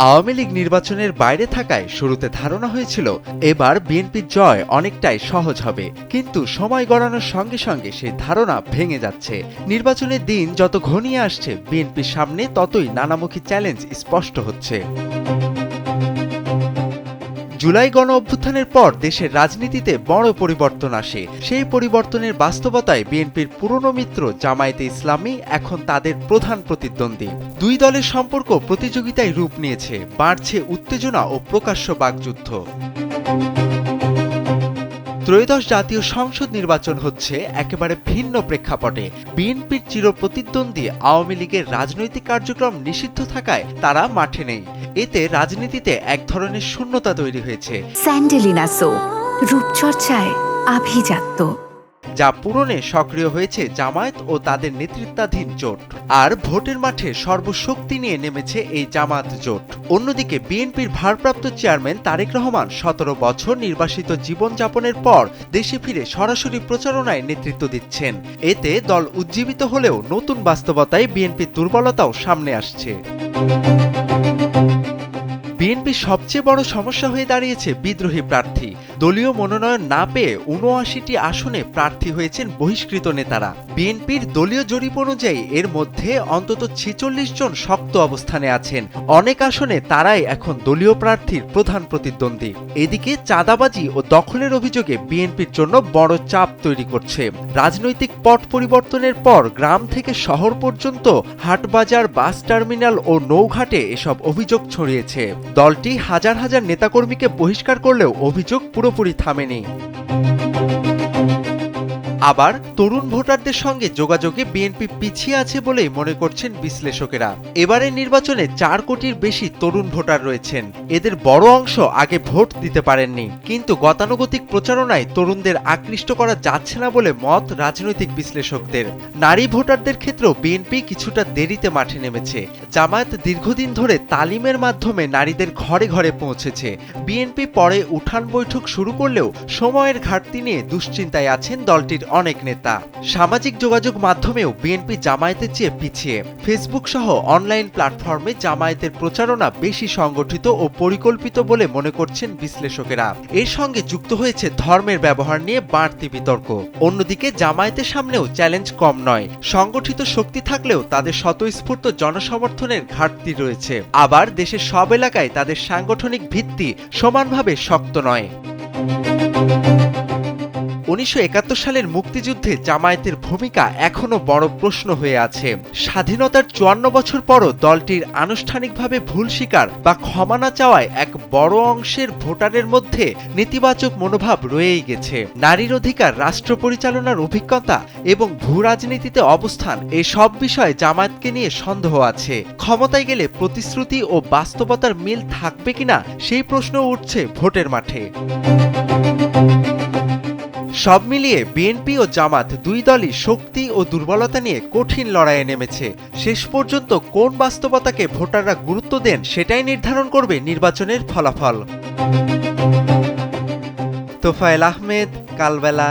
আওয়ামী লীগ নির্বাচনের বাইরে থাকায় শুরুতে ধারণা হয়েছিল এবার বিএনপির জয় অনেকটাই সহজ হবে, কিন্তু সময় গড়ানোর সঙ্গে সঙ্গে সেই ধারণা ভেঙে যাচ্ছে। নির্বাচনের দিন যত ঘনিয়ে আসছে, বিএনপির সামনে ততই নানামুখী চ্যালেঞ্জ স্পষ্ট হচ্ছে। জুলাই গণ অভ্যুত্থানের পর দেশের রাজনীতিতে বড় পরিবর্তন আসে। সেই পরিবর্তনের বাস্তবতায় বিএনপির পুরনো মিত্র জামায়াতে ইসলামী এখন তাদের প্রধান প্রতিদ্বন্দ্বী। দুই দলের সম্পর্ক প্রতিযোগিতায় রূপ নিয়েছে, বাড়ছে উত্তেজনা ও প্রকাশ্য বাকযুদ্ধ। ত্রয়োদশ জাতীয় সংসদ নির্বাচন হচ্ছে একেবারে ভিন্ন প্রেক্ষাপটে। বিএনপির চিরপ্রতিদ্বন্দ্বী আওয়ামী লীগের রাজনৈতিক কার্যক্রম নিষিদ্ধ থাকায় তারা মাঠে নেই। এতে রাজনীতিতে এক ধরনের শূন্যতা তৈরি হয়েছে। স্যান্ডেলিনা সো, রূপচর্চায় আভিজাত্য, যা পূরণে সক্রিয় হয়েছে জামায়াত ও তাদের নেতৃত্বাধীন জোট। আর ভোটের মাঠে সর্বশক্তি নিয়ে নেমেছে এই জামায়াত জোট। অন্যদিকে বিএনপির ভারপ্রাপ্ত চেয়ারম্যান তারেক রহমান 17 বছর নির্বাসিত জীবনযাপনের পর দেশে ফিরে সরাসরি প্রচারণায় নেতৃত্ব দিচ্ছেন। এতে দল উজ্জীবিত হলেও নতুন বাস্তবতায় বিএনপির দুর্বলতাও সামনে আসছে। বিএনপির সবচেয়ে বড় সমস্যা হয়ে দাঁড়িয়েছে বিদ্রোহী প্রার্থী। দলীয় মনোনয়ন না পেয়ে ৭৯টি আসনে প্রার্থী হয়েছেন বহিষ্কৃত নেতারা। বিএনপির দলীয় জরিপ অনুযায়ী এর মধ্যে অন্তত ৪৬ জন শক্ত অবস্থানে আছেন। অনেক আসনে তারাই এখন দলীয় প্রার্থীর প্রধান প্রতিদ্বন্দ্বী। এদিকে চাঁদাবাজি ও দখলের অভিযোগে বিএনপির জন্য বড় চাপ তৈরি করছে। রাজনৈতিক পট পরিবর্তনের পর গ্রাম থেকে শহর পর্যন্ত হাটবাজার, বাস টার্মিনাল ও নৌঘাটে এসব অভিযোগ ছড়িয়েছে। দলটি হাজার হাজার নেতাকর্মীকে বহিষ্কার করলেও অভিযোগ পুরোপুরি থামেনি। আবার তরুণ ভোটারদের সঙ্গে যোগাযোগে বিএনপি পিছিয়ে আছে বলেই মনে করছেন বিশ্লেষকেরা। এবারের নির্বাচনে ৪ কোটির বেশি তরুণ ভোটার রয়েছেন। এদের বড় অংশ আগে ভোট দিতে পারেননি, কিন্তু গতানুগতিক প্রচারণায় তরুণদের আকৃষ্ট করা যাচ্ছে না বলে মত রাজনৈতিক বিশ্লেষকদের। নারী ভোটারদের ক্ষেত্রেও বিএনপি কিছুটা দেরিতে মাঠে নেমেছে। জামায়াত দীর্ঘদিন ধরে তালিমের মাধ্যমে নারীদের ঘরে ঘরে পৌঁছেছে। বিএনপি পরে উঠান বৈঠক শুরু করলেও সময়ের ঘাটতি নিয়ে দুশ্চিন্তায় আছেন দলটির অনেক নেতা। সামাজিক যোগাযোগ মাধ্যমেও বিএনপি জামায়াতের চেয়ে পিছিয়ে। ফেসবুক সহ অনলাইন প্ল্যাটফর্মে জামায়াতের প্রচারণা বেশি সংগঠিত ও পরিকল্পিত বলে মনে করছেন বিশ্লেষকেরা। এর সঙ্গে যুক্ত হয়েছে ধর্মের ব্যবহার নিয়ে বাড়তি বিতর্ক। অন্যদিকে জামায়াতের সামনেও চ্যালেঞ্জ কম নয়। সংগঠিত শক্তি থাকলেও তাদের স্বতঃস্ফূর্ত জনসমর্থনের ঘাটতি রয়েছে। আবার দেশের সব এলাকায় তাদের সাংগঠনিক ভিত্তি সমানভাবে শক্ত নয়। ১৯৭১ সালের মুক্তিযুদ্ধে জামায়াতের ভূমিকা এখনো বড় প্রশ্ন হয়ে আছে। স্বাধীনতার ৫৪ বছর পরও দলটির আনুষ্ঠানিকভাবে ভুল স্বীকার বা ক্ষমা না চাওয়ায় এক বড় অংশের ভোটারের মধ্যে নেতিবাচক মনোভাব রয়েই গেছে। নারীর অধিকার, রাষ্ট্র পরিচালনার অভিজ্ঞতা এবং ভূ রাজনীতিতে অবস্থান, এই সব বিষয়ে জামায়াতকে নিয়ে সন্দেহ আছে। ক্ষমতায় গেলে প্রতিশ্রুতি ও বাস্তবতার মিল থাকবে কিনা সেই প্রশ্ন উঠছে ভোটের মাঠে। সব মিলিয়ে বিএনপি ও জামাত দুই দলই শক্তি ও দুর্বলতা নিয়ে কঠিন লড়াইয়ে নেমেছে। শেষ পর্যন্ত কোন বাস্তবতাকে ভোটাররা গুরুত্ব দেন সেটাই নির্ধারণ করবে নির্বাচনের ফলাফল। তোফায়েল আহমেদ, কালবেলা।